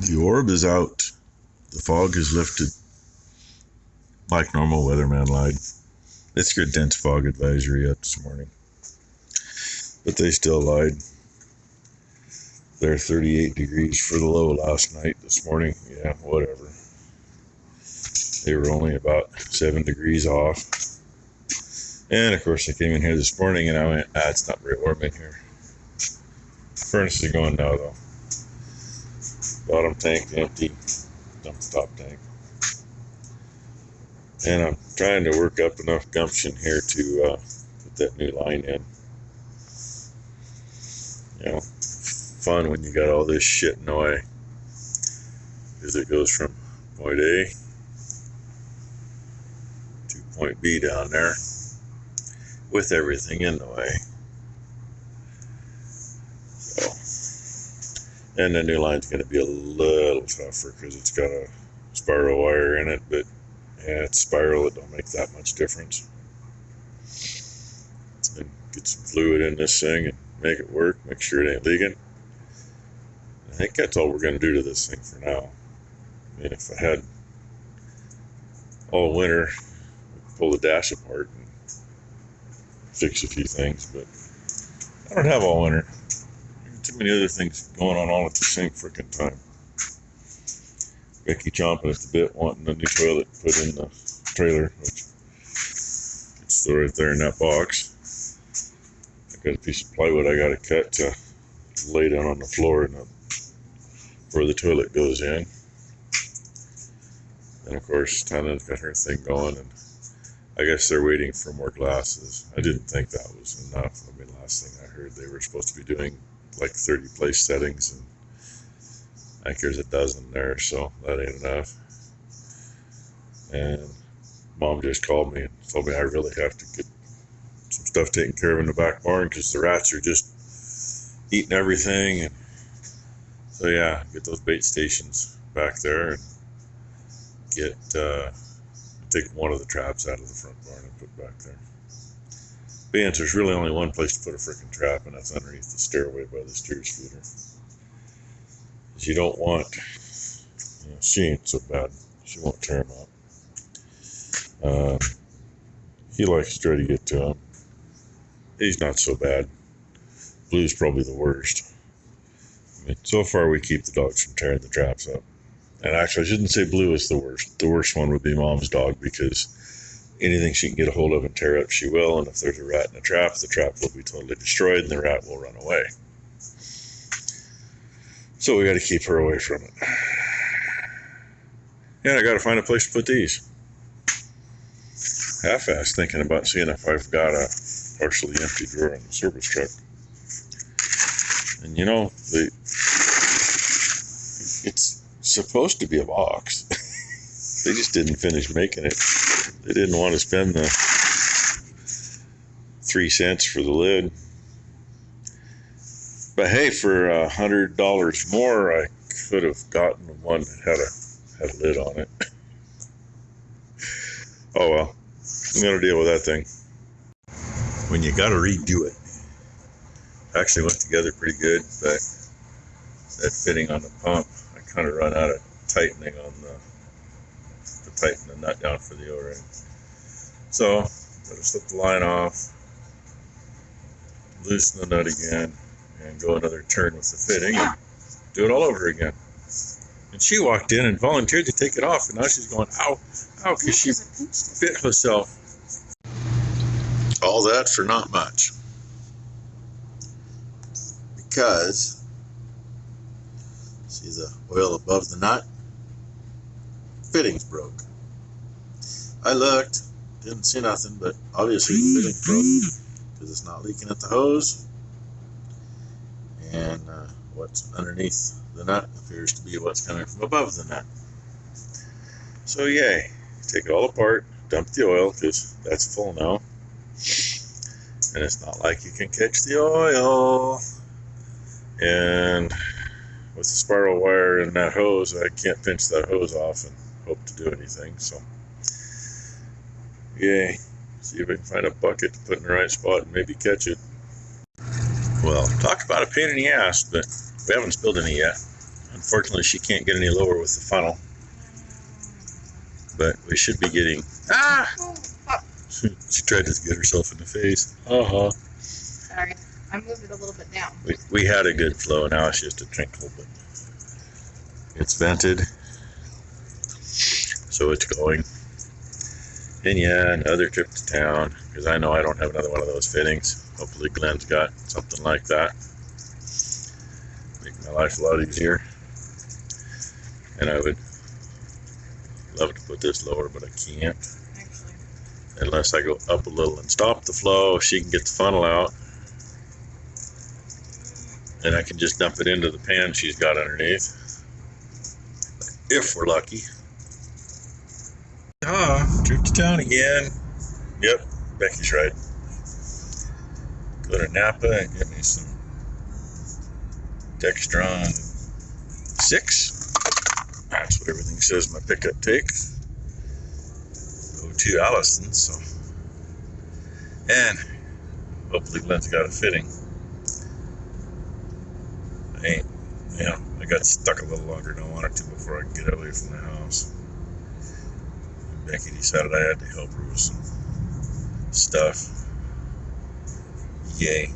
The orb is out. The fog has lifted. Like normal, weatherman lied. It's your dense fog advisory out this morning. But they still lied. They're 38 degrees for the low last night. This morning, yeah, whatever. They were only about 7 degrees off. And of course I came in here this morning and I went, it's not very warm in here. Furnace is going now though. Bottom tank empty. Dump the top tank. And I'm trying to work up enough gumption here to put that new line in. You know, fun when you got all this shit in the way. Because it goes from point A to point B down there with everything in the way. So, and the new line's going to be a little tougher because it's got a spiral wire in it, but yeah, it's spiral, it don't make that much difference. And get some fluid in this thing and make it work, make sure it ain't leaking. I think that's all we're going to do to this thing for now. I mean, if I had all winter, I'd pull the dash apart and fix a few things, but I don't have all winter. There's too many other things going on all at the same freaking time. Becky chomping at the bit, wanting a new toilet put in the trailer, which it's still right there in that box. I got a piece of plywood I got to cut to lay down on the floor and where the toilet goes in. And of course, Tana's got her thing going, and I guess they're waiting for more glasses. I didn't think that was enough. I mean, last thing I heard, they were supposed to be doing like 30 place settings, and I think there's a dozen there, so that ain't enough. And Mom just called me and told me I really have to get some stuff taken care of in the back barn because the rats are just eating everything. And so yeah, get those bait stations back there and get take one of the traps out of the front barn and put back there. Being there's really only one place to put a freaking trap, and that's underneath the stairway by the steers feeder. You don't want, she ain't so bad. She won't tear him up. He likes to try to get to him. He's not so bad. Blue's probably the worst. I mean, so far we keep the dogs from tearing the traps up. And actually, I shouldn't say Blue is the worst. The worst one would be Mom's dog, because anything she can get a hold of and tear up, she will. And if there's a rat in a trap, the trap will be totally destroyed and the rat will run away. So we got to keep her away from it. And I got to find a place to put these. Half-assed thinking about seeing if I've got a partially empty drawer in the service truck. And you know, it's supposed to be a box. They just didn't finish making it. They didn't want to spend the 3 cents for the lid. But hey, for $100 more, I could have gotten one that had a lid on it. Oh well, I'm gonna deal with that thing. When you gotta redo it. Actually went together pretty good, but that fitting on the pump, I kind of run out of tightening on to tighten the nut down for the O-ring. So, gotta slip the line off, loosen the nut again, and go another turn with the fitting and do it all over again. And she walked in and volunteered to take it off, and now she's going, ow, ow, because she bit herself. All that for not much. Because, see the oil above the nut? Fittings broke. I looked, didn't see nothing, but obviously the fittings broke because it's not leaking at the hose. And what's underneath the nut appears to be what's coming from above the nut. So yay, take it all apart, dump the oil because that's full now. And it's not like you can catch the oil. And with the spiral wire and that hose, I can't pinch that hose off and hope to do anything. So yay, see if I can find a bucket to put in the right spot and maybe catch it. Well, talk about a pain in the ass, but we haven't spilled any yet. Unfortunately, she can't get any lower with the funnel, but we should be getting. She tried to get herself in the face. Sorry, I moved it a little bit down. We had a good flow. Now it's just a trickle, but it's vented, so it's going. And yeah, another trip to town, because I know I don't have another one of those fittings. Hopefully Glenn's got something like that. Make my life a lot easier. And I would love to put this lower, but I can't. Actually, Unless I go up a little and stop the flow, she can get the funnel out. And I can just dump it into the pan she's got underneath. If we're lucky. Trip to town again. Yep, Becky's right. Go to Napa and get me some Dextron 6. That's what everything says my pickup takes. Go to Allison, so. And hopefully Glenn's got a fitting. I got stuck a little longer than I wanted to before I could get away from the house. Becky decided I had to help her with some stuff. Yay.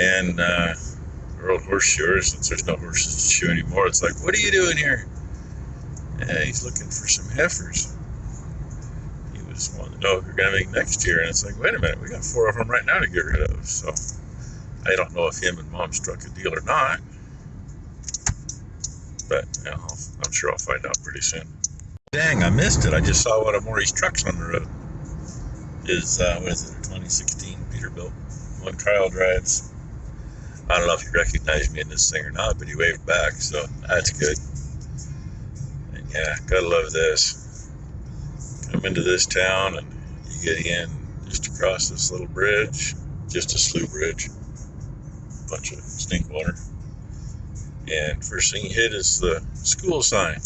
And her old horseshoer, since there's no horses to shoe anymore, it's like, what are you doing here? Yeah, he's looking for some heifers. He was wanting to know if you're going to make next year. And it's like, wait a minute, we got 4 of them right now to get rid of. So I don't know if him and Mom struck a deal or not. But yeah, I'm sure I'll find out pretty soon. Dang, I missed it. I just saw one of Maury's trucks on the road. What is it, a 2016 Peterbilt. One Kyle drives. I don't know if he recognized me in this thing or not, but he waved back, so that's good. And yeah, gotta love this. Come into this town and you get in just across this little bridge, just a slough bridge. Bunch of stink water. And first thing you hit is the school sign.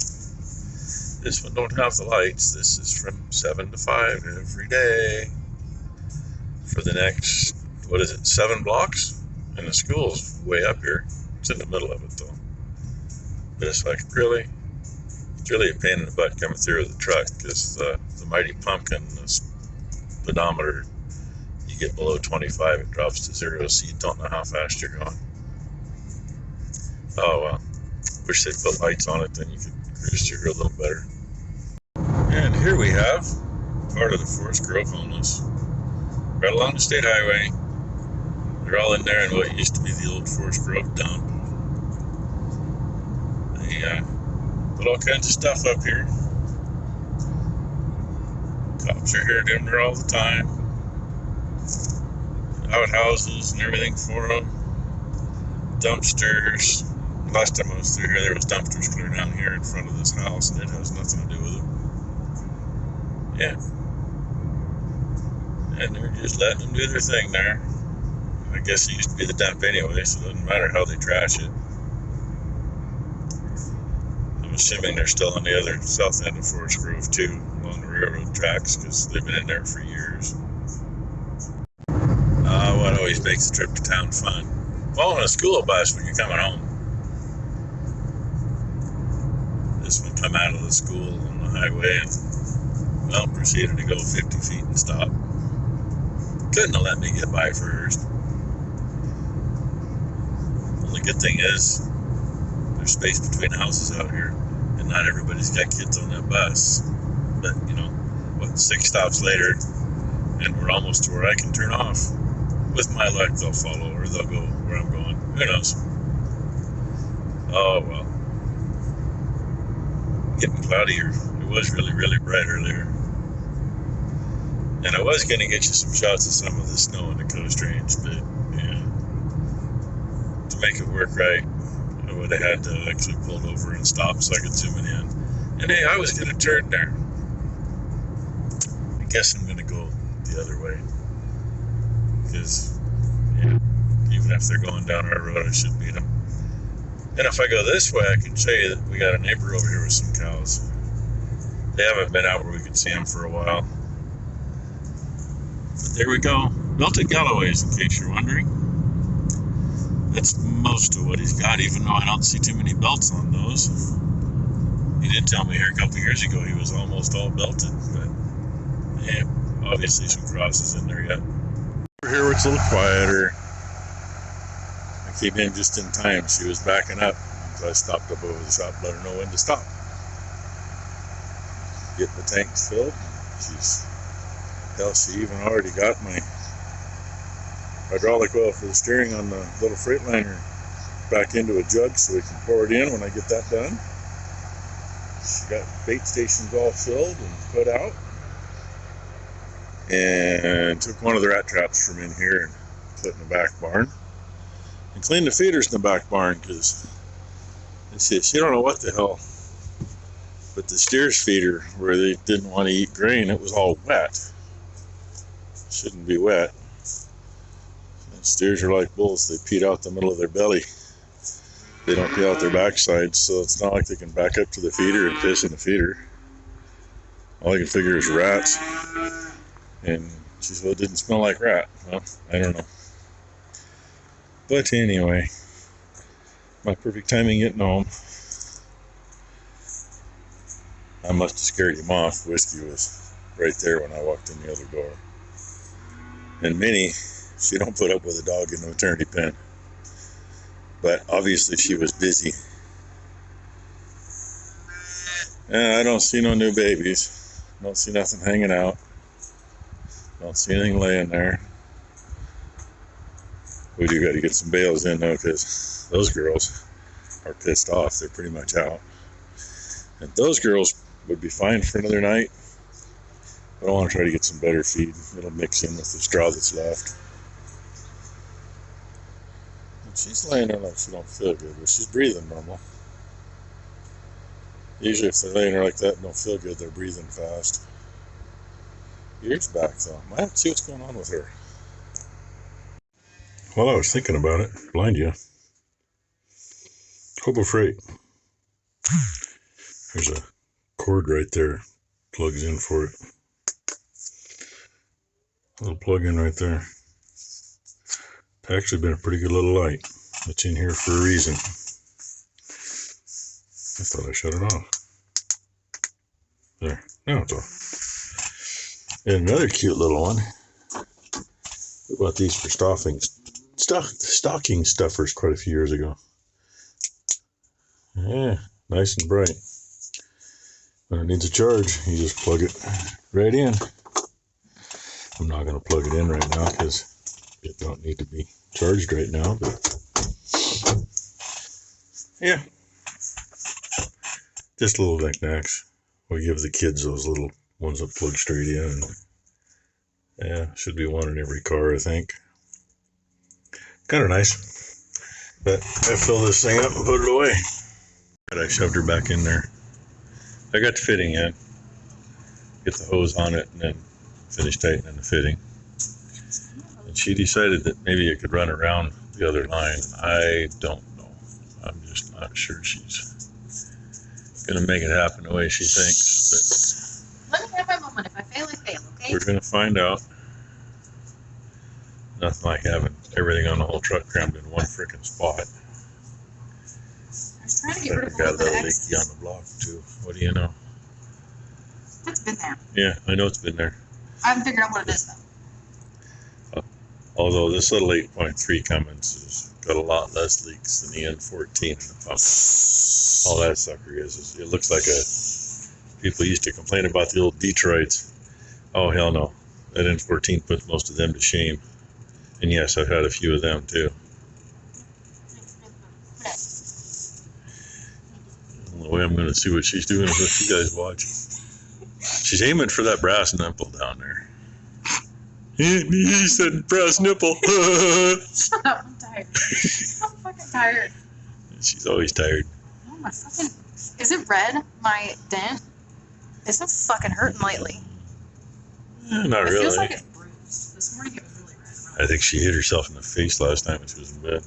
This one don't have the lights. This is from 7 to 5 every day for the next, 7 blocks? And the school's way up here. It's in the middle of it though. But it's like, really? It's really a pain in the butt coming through with the truck, because the mighty pumpkin, the speedometer, you get below 25, it drops to 0, so you don't know how fast you're going. Oh well, wish they'd put lights on it, then you could cruise through a little better. And here we have part of the Forest Grove homeless. Right along the state highway. They're all in there in what used to be the old Forest Grove dump. They put all kinds of stuff up here. Cops are here doing it all the time. Outhouses and everything for them. Dumpsters. Last time I was through here, there was dumpsters clear down here in front of this house, and it has nothing to do with it. Yeah. And they're just letting them do their thing there. I guess it used to be the dump anyway, so it doesn't matter how they trash it. I'm assuming they're still on the other south end of Forest Grove too, along the railroad tracks, because they've been in there for years. What always makes the trip to town fun? Following a school bus when you're coming home. This one come out of the school on the highway and, well, proceeded to go 50 feet and stop. Couldn't have let me get by first. Only good thing is, there's space between houses out here, and not everybody's got kids on that bus. But, 6 stops later, and we're almost to where I can turn off. With my luck, they'll follow, or they'll go where I'm going. Who knows? Oh, well. Getting cloudier. It was really, really bright earlier. And I was going to get you some shots of some of the snow in the Coast Range, but, yeah. To make it work right, I would have had to actually pull over and stop so I could zoom it in. And hey, I was going to turn there. I guess I'm going to go the other way. Because, yeah, even if they're going down our road, I should beat them. And if I go this way, I can show you that we got a neighbor over here with some cows. They haven't been out where we could see them for a while. But there we go. Belted Galloways, in case you're wondering. That's most of what he's got, even though I don't see too many belts on those. He did tell me here a couple years ago he was almost all belted, but yeah, obviously some crosses in there yet. Over here where it's a little quieter. I came in just in time. She was backing up, so I stopped up over the shop, let her know when to stop. Getting the tanks filled. She even already got my hydraulic oil for the steering on the little Freightliner back into a jug so we can pour it in when I get that done. She got bait stations all filled and put out, and took one of the rat traps from in here and put in the back barn, and cleaned the feeders in the back barn because she don't know what the hell, but the steers feeder where they didn't want to eat grain, it was all wet. Shouldn't be wet. And steers are like bulls, they peed out the middle of their belly. They don't pee out their backside, so it's not like they can back up to the feeder and piss in the feeder. All I can figure is rats. And she said, well, it didn't smell like rat. Well, I don't know. But anyway, my perfect timing getting home. I must have scared him off. Whiskey was right there when I walked in the other door. And Minnie, she don't put up with a dog in the maternity pen. But obviously she was busy. And I don't see no new babies. Don't see nothing hanging out. Don't see anything laying there. We do got to get some bales in though, because those girls are pissed off. They're pretty much out. And those girls would be fine for another night. But I want to try to get some better feed. It'll mix in with the straw that's left. And she's laying there like she don't feel good, but she's breathing normal. Usually if they're laying there like that and don't feel good, they're breathing fast. Ear's back though. Might have to see what's going on with her. Well, I was thinking about it. Blind you. Hobo Freight. There's a cord right there. Plugs in for it. A little plug in right there. It's actually been a pretty good little light. It's in here for a reason. I thought I shut it off. There. Now it's off. And another cute little one. We bought these for stocking stuffers quite a few years ago. Yeah, nice and bright. When it needs a charge, you just plug it right in. I'm not going to plug it in right now because it don't need to be charged right now, but yeah, just little knickknacks. We give the kids those little ones that plug straight in, and yeah, should be one in every car, I think. Kind of nice, but I fill this thing up and put it away. I shoved her back in there. I got the fitting in, get the hose on it, and then finish tightening the fitting. And she decided that maybe it could run around the other line. I don't know. I'm just not sure she's gonna make it happen the way she thinks. Let me have my moment. If I fail, I fail, okay? But we're gonna find out. Nothing like having everything on the whole truck crammed in one freaking spot. I'm trying to get rid of Got all a the little excess. leaky on the block too. What do you know? It's been there. Yeah, I know it's been there. I haven't figured out what it is though. Although this little 8.3 Cummins has got a lot less leaks than the N14 in the pump. All that sucker is it looks like a. People used to complain about the old Detroits. Oh hell no, that N14 puts most of them to shame. And yes, I've had a few of them too. The way I'm going to see what she's doing is what you guys watch. She's aiming for that brass nipple down there. He said brass nipple. Shut up, I'm tired. I'm fucking tired. She's always tired. Oh, my fucking... Is it red? My dent? It's been fucking hurting lately. Not It really. feels like it's bruised. This morning it was really red. I think she hit herself in the face last time when she was in bed.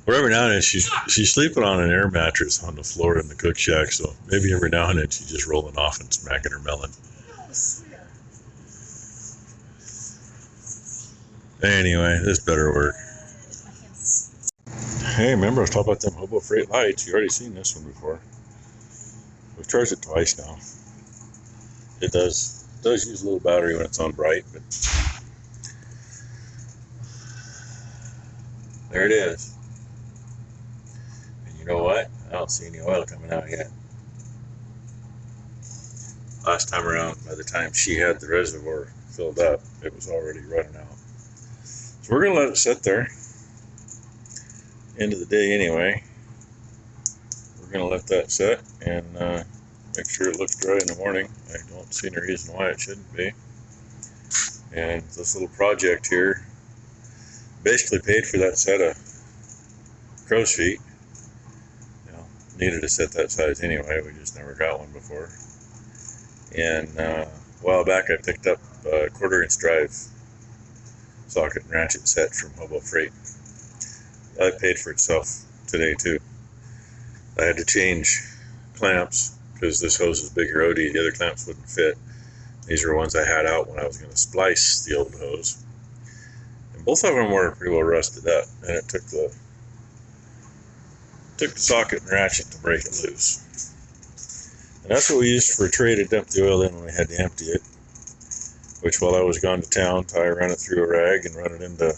Or every now and then she's sleeping on an air mattress on the floor in the cook shack, so maybe every now and then she's just rolling off and smacking her melon. Anyway, this better work. Hey, remember I was talking about them Hobo Freight lights? You already seen this one before. We've charged it twice now. It does use a little battery when it's on bright, but there it is. And you know what? I don't see any oil coming out yet. Last time around, by the time she had the reservoir filled up, it was already running out. So we're going to let it sit there. End of the day anyway. We're going to let that set and make sure it looks dry in the morning. I don't see any reason why it shouldn't be. And this little project here basically paid for that set of crow's feet. You know, needed a set that size anyway. We just never got one before. And a while back I picked up a 1/4-inch drive socket and ratchet set from Hobo Freight. That paid for itself today too. I had to change clamps because this hose is bigger OD. The other clamps wouldn't fit. These are ones I had out when I was going to splice the old hose. And both of them were pretty well rusted up, and it took the socket and ratchet to break it loose. And that's what we used for a tray to dump the oil in when we had to empty it. Which, while I was gone to town, Ty ran it through a rag and run it into,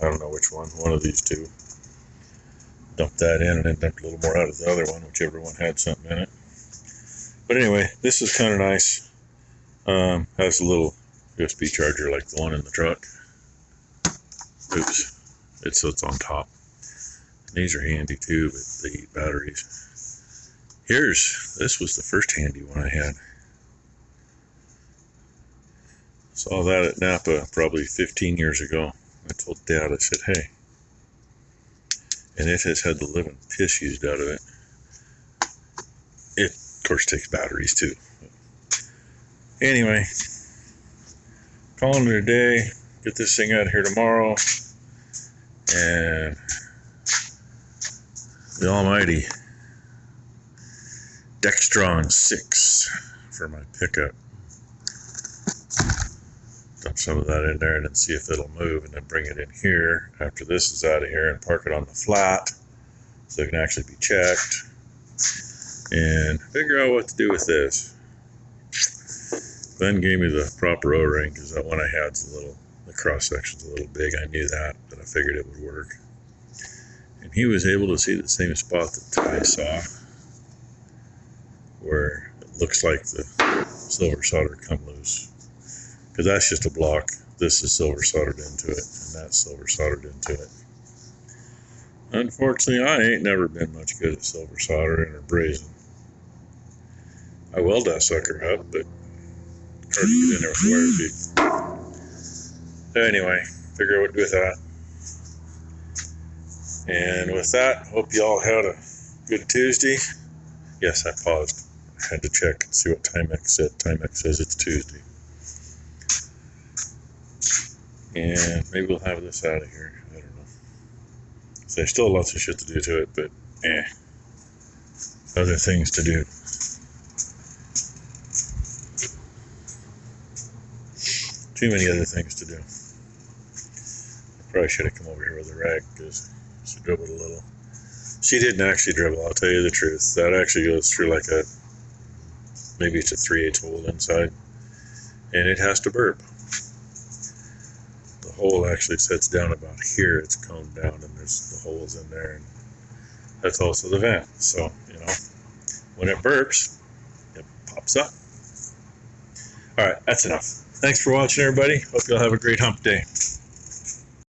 I don't know which one of these two. Dumped that in and then dumped a little more out of the other one, whichever one had something in it. But anyway, this is kind of nice. Has a little USB charger like the one in the truck. Oops, it sits on top. And these are handy too, but they eat batteries. This was the first handy one I had. Saw that at Napa probably 15 years ago. I told Dad, I said, hey, and it has had the living piss used out of it. It, of course, takes batteries too. Anyway, calling it a day. Get this thing out of here tomorrow. And the almighty Dextron 6 for my pickup. Dump some of that in there and then see if it'll move, and then bring it in here after this is out of here and park it on the flat so it can actually be checked and figure out what to do with this. Glenn gave me the proper O-ring because that one I had's the cross section's a little big. I knew that, but I figured it would work. And he was able to see the same spot that Ty saw, where it looks like the silver solder come loose. Because that's just a block. This is silver soldered into it, and that's silver soldered into it. Unfortunately, I ain't never been much good at silver soldering or brazing. I weld that sucker up, but hard to get in there with the wire feed. So anyway, figure out what to do with that. And with that, hope you all had a good Tuesday. Yes, I paused. I had to check and see what Timex said. Timex says it's Tuesday. And maybe we'll have this out of here. I don't know. So there's still lots of shit to do to it, but other things to do. Too many other things to do. I probably should have come over here with a rag because she dribbled a little. She didn't actually dribble, I'll tell you the truth. That actually goes through like maybe it's a 3/8 hole inside. And it has to burp. The hole actually sets down about here. It's combed down and there's the holes in there. And that's also the vent. So, when it burps, it pops up. All right, that's enough. Thanks for watching, everybody. Hope you'll have a great hump day.